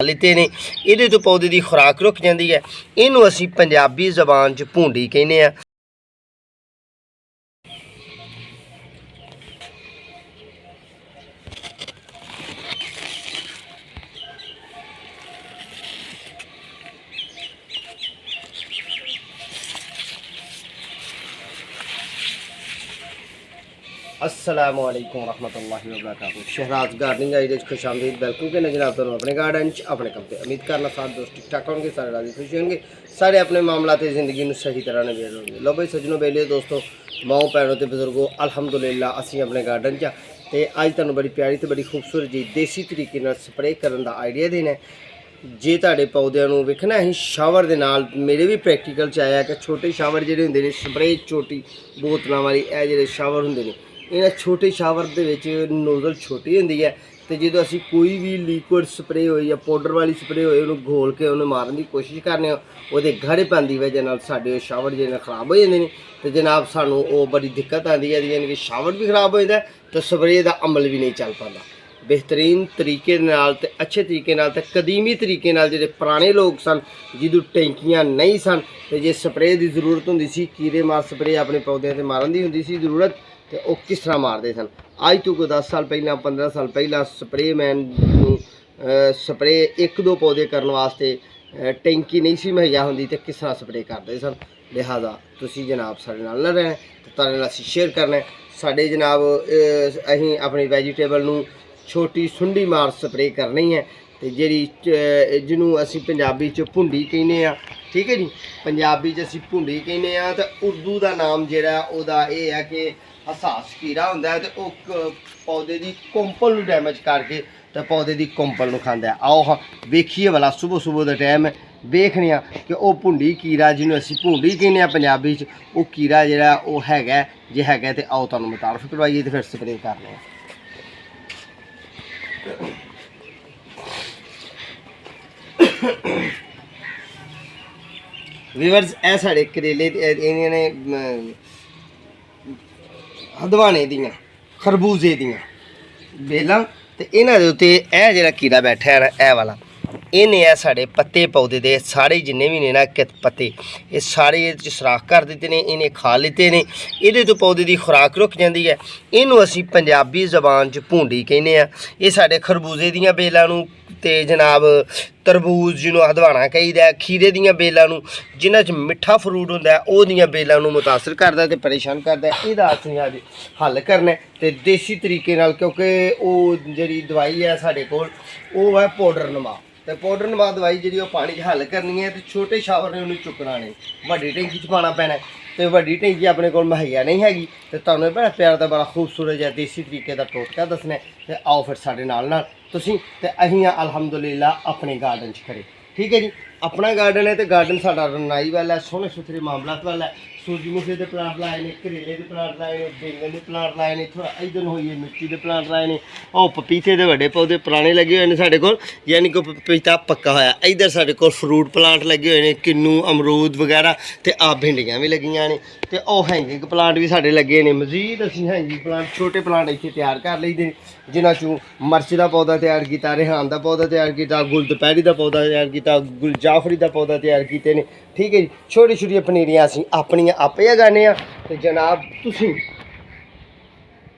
लिते ने। इहदे तो पौधे की खुराक रुक जाती है। इनू असी पंजाबी जबान च भूंडी कहने आ। अस्सलामुअलैकुम रहमतुल्लाहि व बरकातुहू। शहराज गार्डनिंग आइडिया खुश आमदीद। वेलकम के नजर आप अपने गार्डन अपने कम से उम्मीद करना साथ दोस्त ठीक ठाक होंगे, सारे राजी खुश होंगे, सारे अपने मामलात जिंदगी में सही तरह नवेड़ होंगे। लो भाई सजनों बेलियो दोस्तों माओ भैनों तो बुजुर्गों अल्हम्दुलिल्लाह असी अपने गार्डन च ते अज तुहानूं बड़ी प्यारी तो बड़ी खूबसूरत जी देसी तरीके नाल स्प्रे करने का आइडिया देना है। जे तुहाडे पौधों को वेखना असीं शावर दे नाल मेरे भी प्रैक्टिकल च आया कि छोटे शावर जिहड़े हुंदे ने स्प्रे छोटी बोतलों वाली ए जिहड़े शावर हुंदे ने इन्हां छोटे शावर दे विच नोजल छोटी हुंदी है तो जो असी कोई भी लिक्विड स्प्रे हो या पाउडर वाली स्प्रे हो उन्होंने घोल के उन्हें मारन की कोशिश करने वो गड़े पैन की वजह साढ़े शावर जो खराब हो जाते हैं तो जनाब सानू वो बड़ी दिक्कत आती है, यानी कि शावर भी खराब हो जाता है तो स्प्रे का अमल भी नहीं चल पाता बेहतरीन तरीके नाल ते अच्छे तरीके नाल ते कदीमी तरीके नाल जिहड़े पुराने लोग सन जिदों टैंकियां नहीं सन तो जे स्प्रे की जरूरत होंदी सी कीड़े मार स्प्रे अपने पौधों से मारन की होंदी सी जरूरत तो वह किस तरह मारते सन। अज तो कोई 10 साल पहला 15 साल पहला स्प्रे मैन स्प्रे एक दो पौधे करने वास्ते टैंकी नहीं सी मुहैया होंदी तो किस तरह स्प्रे करते सन। लिहाजा तुसी जनाब साडे नाल ना रहना तो तुहाडे नाल शेयर करना साडे जनाब अहीं अपनी वैजीटेबल नूं छोटी सुंडी मार स्प्रे करनी है तो जी जिन्हों असी पंजाबी च भुंडी कहने आ, ठीक है जी, पंजाबी च असी भुंडी कहने आ तो उर्दू का नाम जिहड़ा ओहदा यह है कि हसास कीड़ा होंदा है तो वह पौधे की कुंपल नूं डैमेज करके तो पौधे की कुंपल नूं खांदा है। आओ हाँ वेखिए वाला सुबह सुबह का टाइम वेखने कि वह भुंडी कीड़ा जिन्होंने असी भुंडी कहने आ पंजाबी च वह कीड़ा जिहड़ा वह हैगा जे हैगा तो आओ तुहानूं मुतारफ करवाइए तो फिर स्प्रे करने आ। वीवर्स ए साढ़े करेले इन्होंने हदवाने दियां खरबूजे दियां बेलां ते इन्हां दे उत्ते ए जेहड़ा कीड़ा बैठा है ना ए वाला इन्हें है साढ़े पत्ते पौधे दे सारे जिन्ने भी ने ना पत्ते ये सारे सुराख कर दिते ने, इन्हें खा लेते ने। इहदे तो पौधे की खुराक रुक जाती है। इनू असी पंजाबी जबान च भूंडी कहने आ। ये साढ़े खरबूजे दियां बेलां नूं ते जनाब तरबूज जिन्हों हदवाना कहीदा, खीरे दियां बेलां नूं जिन्हां च मिठा फ्रूट हुंदा है ओह दियां बेलां नूं मुतासर करदा ते परेशान करदा है। इहदा असीं अज हल करना ते देसी तरीके नाल, क्योंकि ओह जिहड़ी दवाई है साडे कोल ओह है पाउडर नमा तो पाउडर नमा दवाई जी पानी च हल करनी है तो छोटे शावर ने उन्हें चुकना नहीं, वड्डी टैंकी च पाना पैना तो वड्डी टैंकी अपने को मुहैया नहीं हैगी तो तुहानूं बड़ा प्यार का बड़ा खूबसूरत जिहा देसी तरीके का टोटका दसना तो आओ फिर साडे नाल तुसीं ते अहीं अल्हम्दुलिल्लाह अपने गार्डन च खड़े, ठीक है जी। अपना गार्डन है तो गार्डन साडा रनाई वाला है, सोहने सुथरे मामलात वाला है। सूरजमुखी के प्लांट लाए ने, करेले के प्लांट लाए ने, बैंगन के प्लांट लाए ने, थोड़ा इधर होइए मिर्ची के प्लांट लाए ने, और पपीते के बड़े पौधे पुराने लगे हुए हैं साढ़े को, यानी कि पपीता पक्का होया। इधर साढ़े को फ्रूट प्लांट लगे हुए हैं, किन्नू अमरूद वगैरह ते आ भिंडियां भी लगियां ने ते ओह हैंगिंग प्लांट भी साढ़े लगे ने। मजीद असीं हैंगिंग प्लांट छोटे प्लांट इत्थे तैयार कर लईदे जिन्हां चों मर्च का पौधा तैयार किया, रेहान का पौधा तैयार किया, गुल दोपहरी का पौधा तैयार किया, गुल जाफरी का पौधा तैयार किए ने, ठीक है जी। छोटी छोटी पनीरियां असीं अपनियां आपे गाने आ ते जनाब तुसीं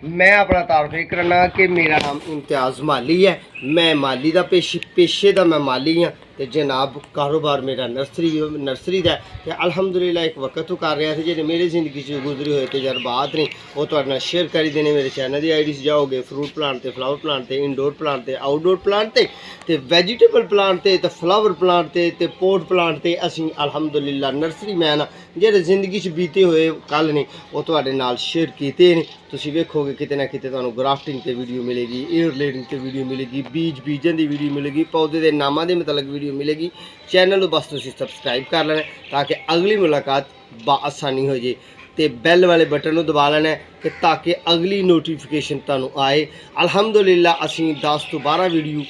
मैं अपना तारुफ ये करना कि मेरा नाम इम्तियाज़ माली है, मैं माली का पेशे का मैं माली हाँ तो जनाब कारोबार मेरा नर्सरी का है। अल्हम्दुलिल्लाह एक वक्त तो कर रहा है जो मेरी जिंदगी से गुजरे हुए तजर्बात ने वो तुहाडे शेयर करी देने। मेरे चैनल की आईडी जाओगे फ्रूट प्लांट ते फ्लावर प्लांट ते इनडोर प्लांट ते आउटडोर प्लांट ते वैजीटेबल प्लांट ते फ्लावर प्लांट ते पोट प्लांट ते असीं अल्हम्दुलिल्लाह नर्सरी मैन जेह्ड़े जिंदगी च बीते हुए कल ने वो तुहाडे नाल शेयर कीते ने। तुसीं वेखोगे किते ना किते तुहानूं ग्राफ्टिंग ते वीडियो मिलेगी, एयर लेयरिंग ते वीडियो मिलेगी, बीजन की वीडियो मिलेगी, पौधे के नामां दे मतलब वीडियो मिलेगी। चैनल बस तुसीं सबसक्राइब कर लेना ताकि अगली मुलाकात आसानी हो जाए तो बैल वाले बटन को दबा लेना कि ताकि अगली नोटिफिकेशन तुहानूं आए। अल्हम्दुलिल्लाह असीं 10 तो 12 वीडियो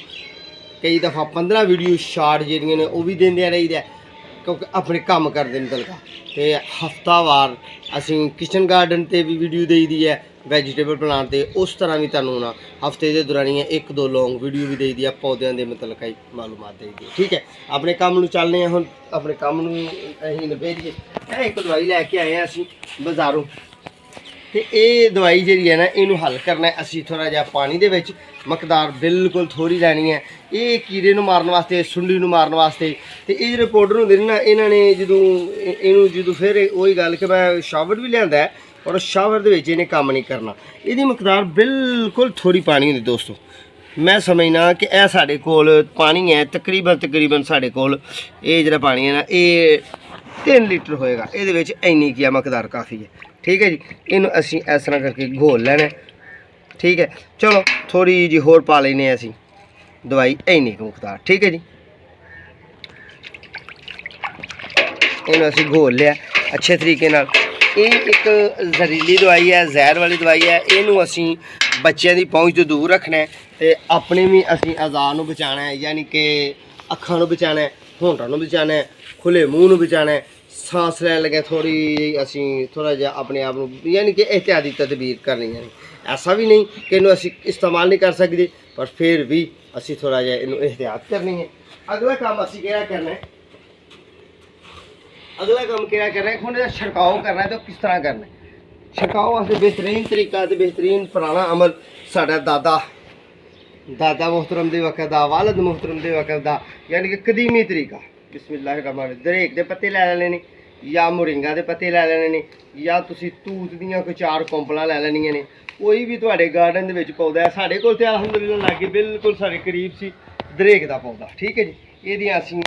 कई दफ़ा 15 वीडियो शार्ट जिहड़ियां ने वो भी देंदे रहीदा क्योंकि अपने काम करते हैं तलका तो हफ्तावार असीं किचन गार्डन ते भी वीडियो देई दी है ਵੈਜੀਟੇਬਲ ਪਲਾਂਟ ਦੇ ਉਸ ਤਰ੍ਹਾਂ ਵੀ ਤੁਹਾਨੂੰ ਨਾ ਹਫਤੇ ਦੇ ਦੌਰਾਨ ਇੱਕ ਦੋ ਲੌਂਗ ਵੀਡੀਓ ਵੀ ਦੇਈ ਦੀ ਆ ਪੌਦਿਆਂ ਦੇ ਮਤਲਬ ਕਈ ਮਾਲੂਮਾਤ ਦੇਈ ਦੀ। ਠੀਕ ਹੈ, ਆਪਣੇ ਕੰਮ ਨੂੰ ਚੱਲਦੇ ਹਾਂ ਹੁਣ। ਆਪਣੇ ਕੰਮ ਨੂੰ ਅਸੀਂ ਨਿਬੇੜੀਏ। ਇਹ ਇੱਕ ਦਵਾਈ ਲੈ ਕੇ ਆਏ ਹਾਂ ਅਸੀਂ ਬਾਜ਼ਾਰੋਂ, ਤੇ ਇਹ ਦਵਾਈ ਜਿਹੜੀ ਹੈ ਨਾ ਇਹਨੂੰ ਹੱਲ ਕਰਨਾ ਅਸੀਂ ਥੋੜ੍ਹਾ ਜਿਹਾ ਪਾਣੀ ਦੇ ਵਿੱਚ, ਮਕਦਾਰ ਬਿਲਕੁਲ ਥੋੜ੍ਹੀ ਲੈਣੀ ਹੈ। ਇਹ ਕੀੜੇ ਨੂੰ ਮਾਰਨ ਵਾਸਤੇ, ਸੁੰਡੀ ਨੂੰ ਮਾਰਨ ਵਾਸਤੇ। ਤੇ ਇਹ ਜਿਹੜੇ ਪਾਊਡਰ ਹੁੰਦੇ ਨੇ ਨਾ, ਇਹਨਾਂ ਨੇ ਜਦੋਂ ਫਿਰ ਉਹੀ ਗੱਲ ਕਿ ਮੈਂ ਸ਼ਾਵਰ ਵੀ ਲਿਆਂਦਾ ਔਰ ਸ਼ਾਵਰ ਦੇ ਵਿੱਚ ਇਹਨੇ ਕੰਮ ਨਹੀਂ ਕਰਨਾ। ਇਹਦੀ ਮਕਦਾਰ ਬਿਲਕੁਲ ਥੋੜ੍ਹੀ ਪਾਣੀ ਹੁੰਦੀ ਦੋਸਤੋ। ਮੈਂ ਸਮਝਣਾ ਕਿ ਇਹ ਸਾਡੇ ਕੋਲ ਪਾਣੀ ਹੈ ਤਕਰੀਬਨ ਸਾਡੇ ਕੋਲ ਇਹ ਜਿਹੜਾ ਪਾਣੀ ਹੈ ਨਾ ਇਹ 3 ਲੀਟਰ ਹੋਏਗਾ। ਇਹਦੇ ਵਿੱਚ ਇੰਨੀ ਕੀ ਮਕਦਾਰ ਕਾਫੀ ਹੈ। ਠੀਕ ਹੈ ਜੀ, ਇਹਨੂੰ ਅਸੀਂ ਇਸ ਤਰ੍ਹਾਂ ਕਰਕੇ ਘੋਲ ਲੈਣਾ। ਠੀਕ ਹੈ, ਚਲੋ ਥੋੜੀ ਜਿਹੀ ਹੋਰ ਪਾ ਲੈਨੇ ਅਸੀਂ ਦਵਾਈ ਇੰਨੀ ਕੁ ਮਕਦਾਰ। ਠੀਕ ਹੈ ਜੀ, ਇਹਨੂੰ ਅਸੀਂ ਘੋਲ ਲਿਆ ਅੱਛੇ ਤਰੀਕੇ ਨਾਲ। ਇਹ ਇੱਕ ਜ਼ਹਿਰੀਲੀ ਦਵਾਈ ਹੈ, ਜ਼ਹਿਰ ਵਾਲੀ ਦਵਾਈ ਹੈ। ਇਹਨੂੰ ਅਸੀਂ ਬੱਚਿਆਂ ਦੀ ਪਹੁੰਚ ਤੋਂ ਦੂਰ ਰੱਖਣਾ ਤੇ ਆਪਣੇ ਵੀ ਅਸੀਂ ਅਜ਼ਾਨ ਨੂੰ ਬਚਾਉਣਾ ਹੈ, ਯਾਨੀ ਕਿ ਅੱਖਾਂ ਨੂੰ ਬਚਾਉਣਾ ਹੈ, ਹੋਂਠਾਂ ਨੂੰ ਬਚਾਉਣਾ ਹੈ, ਖੁੱਲੇ ਮੂੰਹ ਨੂੰ ਬਚਾਉਣਾ ਹੈ। सांस लैन लगे थोड़ी असी थोड़ा जहा अपने आप को यानी कि एहतियाती तदबीर करनी है। ऐसा भी नहीं कि इन्हू असी इस्तेमाल नहीं कर सकते, पर फिर भी असी थोड़ा जहा इन्हू एहतियात करनी है। अगला काम असी क्या करना है, अगला काम क्या करना है, हुण छिड़काव करना है। तो किस तरह करना है छिड़काव वास्ते बेहतरीन तरीका तो बेहतरीन पुराना अमल साडा दादा मोहतरम के वक्त का, वालद मोहतरम के वक्त का, यानी कि कदीमी तरीका। बिस्मिल्लाह दरेक के पत्ते लै लैने ने, या मोरिंगा के पत्ते लै लैने ने, या तुसी तूत दियां कोई 4 कौंपलां लै लैनियां ने। कोई भी तुहाडे गार्डन दे विच पौधा है। साडे कोल ते अलहमदुलिल्लाह लागे बिल्कुल साडे करीब सी दरेक दा पौधा। ठीक है जी, इहदियां असीं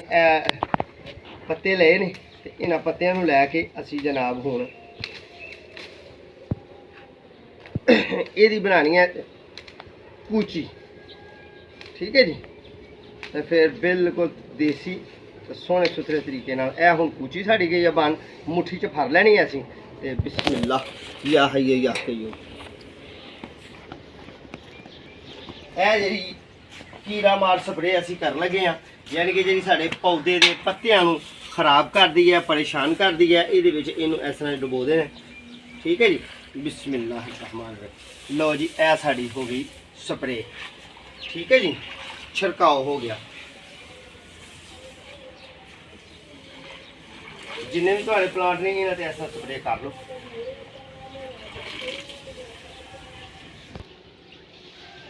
पत्ते लए ने ते इन्हां पत्तियां नूं लैके असीं जनाब हुण इहदी बनानी है कूची। ठीक है जी, तो फिर बिल्कुल देसी तो सोहने सुथरे तरीके नाल ए हुण कूची साड़ी गई है बन, मुट्ठी च फड़ लैनी है असीं ते बिस्मिल्लाह या हय्य या कय्यूम। ए जिहड़ी कीड़ा मार स्प्रे असीं कर लगे हां, यानी कि जिहड़ी साडे पौधे दे पत्तियां नूं खराब करदी है, परेशान करदी है, इहदे विच इहनूं इस तरह डुबो देना। ठीक है जी, बिस्मिल्लाह रहमान रहीम। लो जी ए साड़ी हो गई स्प्रे। ठीक है जी, छिड़काव हो गया। जिन्हें भी तुम्हारे प्लांट नहीं है तो ऐसा स्प्रे कर लो।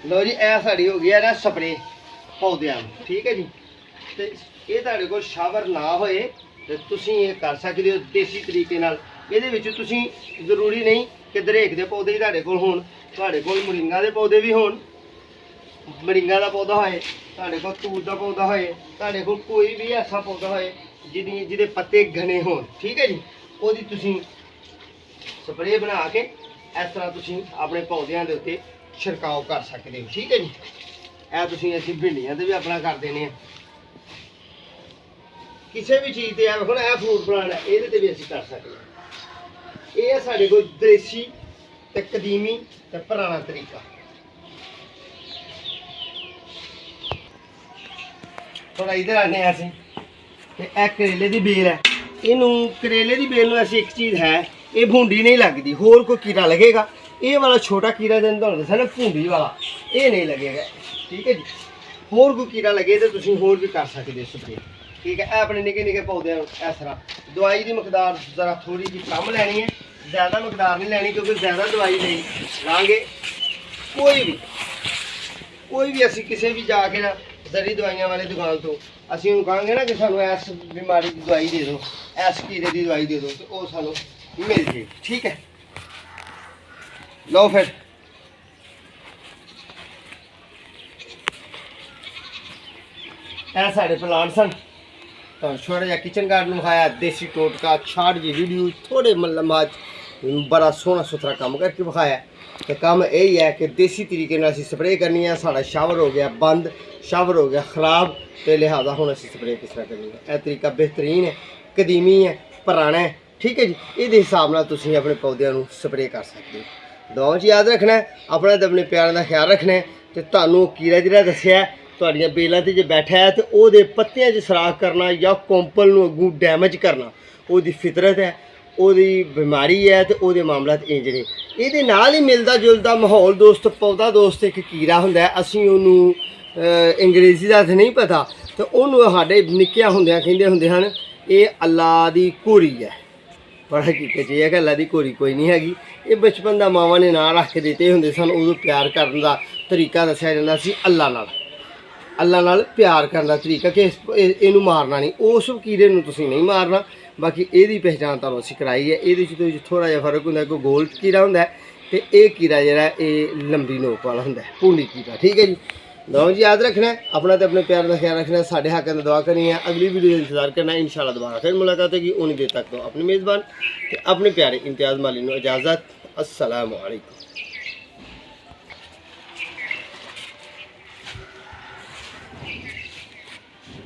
लो जी ए साड़ी हो गई है ना स्प्रे पौधों। ठीक है जी, तो ये तुहाडे कोल शावर ना होए तो तुसीं ये कर सकते हो देसी तरीके नाल। इहदे विच तुसीं जरूरी नहीं कि दरेक दे पौधे ही तुहाडे कोल होण, तुहाडे कोल मोरिंगा दे पौधे भी होण, मोरिंगा का पौधा होए, तुहाडे कोल तूत का पौधा होए, तुहाडे कोल कोई भी ऐसा पौधा होए जिहदे पत्ते घने होण। ठीक है जी, ओहदी तुसीं स्प्रे बना के इस तरह तुसीं अपने पौधों के उत्ते छिड़काव कर सकते हो। ठीक है जी, यह तुसीं असीं भिंडियां ते भी अपना कर देने किसी भी चीज़ ते देखो ना, यह फ्रूट प्लांट है ये भी असीं कर सकते हैं। ये साडे कोल देसी ते कदीमी ते पुराना तरीका। थोड़ा इधर आने असीं ते ए करेले दी बेल है, इनू करेले दी बेल नूं ऐसी एक चीज़ है, ये भूंडी नहीं लगती। होर कोई कीड़ा लगेगा, ये वाला छोटा कीड़ा जिन्होंने तुहानूं दस्सिया ना भूंडी वाला, ये नहीं लगेगा। ठीक है जी, होर कोई कीड़ा लगे तो तुसीं होर भी कर सकते हो स्प्रे। ठीक है, अपने निके निके पौधे इस तरह दवाई की मकदार जरा थोड़ी जी कम लैनी है, ज़्यादा मकदार नहीं लैनी, क्योंकि ज़्यादा दवाई नहीं लाँगे कोई भी असीं किसी भी जाके ना दरी दवाइयां वाली दुकान तो असीं उन्होंने कहांगे ना कि सानूं इस बीमारी की दवाई दे दो, इस कीड़े की दवाई दे दो, तो वो सानूं मिल जाएगी। ठीक है, लो फिर ए साढ़े प्लांट सन, तो छोटा जहा किचन गार्डन विखाया, देसी टोटका छाड़ जी वीडियो थोड़े मतलब बड़ा सोहना सुथरा काम करके विखाया। तो काम यही है कि देसी तरीके नाल असीं स्प्रे करनी है। साड़ा शावर हो गया बंद, शावर हो गया ख़राब, तो लिहाजा हुण असीं स्प्रे किस तरह करनी है। यह तरीका बेहतरीन है, कदीमी है, पुराना है। ठीक है जी, ये हिसाब नाल तुसीं अपने पौधों नूं स्प्रे कर सकते हो। दुआओं च याद रखना है, अपना ते अपने प्यार का ख्याल रखना है। तो तुहानूं कीड़ा जिहड़ा दस्सिया तुहाडीआं बेलां ते जे बैठा है, तो उहदे पत्तियां 'च सराख करना या कौंपल नूं अग्गों डैमेज करना उहदी फितरत है। ਉਹਦੀ ਬਿਮਾਰੀ ਹੈ ਤੇ ਉਹਦੇ ਮਾਮਲਾਤ ਇੰਜ ਨੇ। ਇਹਦੇ ਨਾਲ ਹੀ ਮਿਲਦਾ ਜੁਲਦਾ ਮਾਹੌਲ ਦੋਸਤ, ਪੌਦਾ ਦੋਸਤ ਇੱਕ ਕੀੜਾ ਹੁੰਦਾ, ਅਸੀਂ ਉਹਨੂੰ ਅੰਗਰੇਜ਼ੀ ਦਾ ਤਾਂ ਨਹੀਂ ਪਤਾ, ਤੇ ਉਹਨੂੰ ਸਾਡੇ ਨਿੱਕਿਆਂ ਹੁੰਦਿਆਂ ਕਹਿੰਦੇ ਹੁੰਦੇ ਹਨ ਇਹ ਅੱਲਾ ਦੀ ਘੋਰੀ ਹੈ। ਪਰ ਹਕੀਕਤ ਇਹ ਹੈ ਕਿ ਅੱਲਾ ਦੀ ਘੋਰੀ ਕੋਈ ਨਹੀਂ ਹੈਗੀ। ਇਹ ਬਚਪਨ ਦਾ ਮਾਵਾਂ ਨੇ ਨਾਂ ਰੱਖ ਕੇ ਦਿੱਤੇ ਹੁੰਦੇ ਸਨ। ਉਦੋਂ ਪਿਆਰ ਕਰਨ ਦਾ ਤਰੀਕਾ ਦੱਸਿਆ ਜਾਂਦਾ ਸੀ ਅੱਲਾ ਨਾਲ ਪਿਆਰ ਕਰਨ ਦਾ ਤਰੀਕਾ, ਕਿ ਇਹਨੂੰ ਮਾਰਨਾ ਨਹੀਂ, ਉਸ ਕੀੜੇ ਨੂੰ ਤੁਸੀਂ ਨਹੀਂ ਮਾਰਨਾ। ਬਾਕੀ ਇਹਦੀ ਪਹਿਚਾਣ ਤੁਹਾਨੂੰ ਅਸੀਂ ਕਰਾਈ ਹੈ। ਇਹਦੇ 'ਚ ਥੋੜ੍ਹਾ ਜਿਹਾ ਫਰਕ ਹੁੰਦਾ, ਕੋਈ ਗੋਲ ਕੀੜਾ ਹੁੰਦਾ ਤੇ ਇਹ ਕੀੜਾ ਜਿਹੜਾ ਇਹ ਲੰਬੀ ਨੋਕ ਵਾਲਾ ਹੁੰਦਾ, ਭੂੰਡੀ ਕੀੜਾ। ਠੀਕ ਹੈ ਜੀ, ਦੁਆ ਜੀ याद रखना है अपना, तो अपने प्यार का ख्याल रखना है। साढ़े हक में दुआ करनी है। अगली वीडियो इंतजार करना है। इंशाल्लाह दोबारा फिर मुलाकात होगी। उन्हीं देर तक तो अपने मेज़बान अपने प्यारे इम्तियाज़ माली को इजाज़त। अस्सलामु अलैकुम।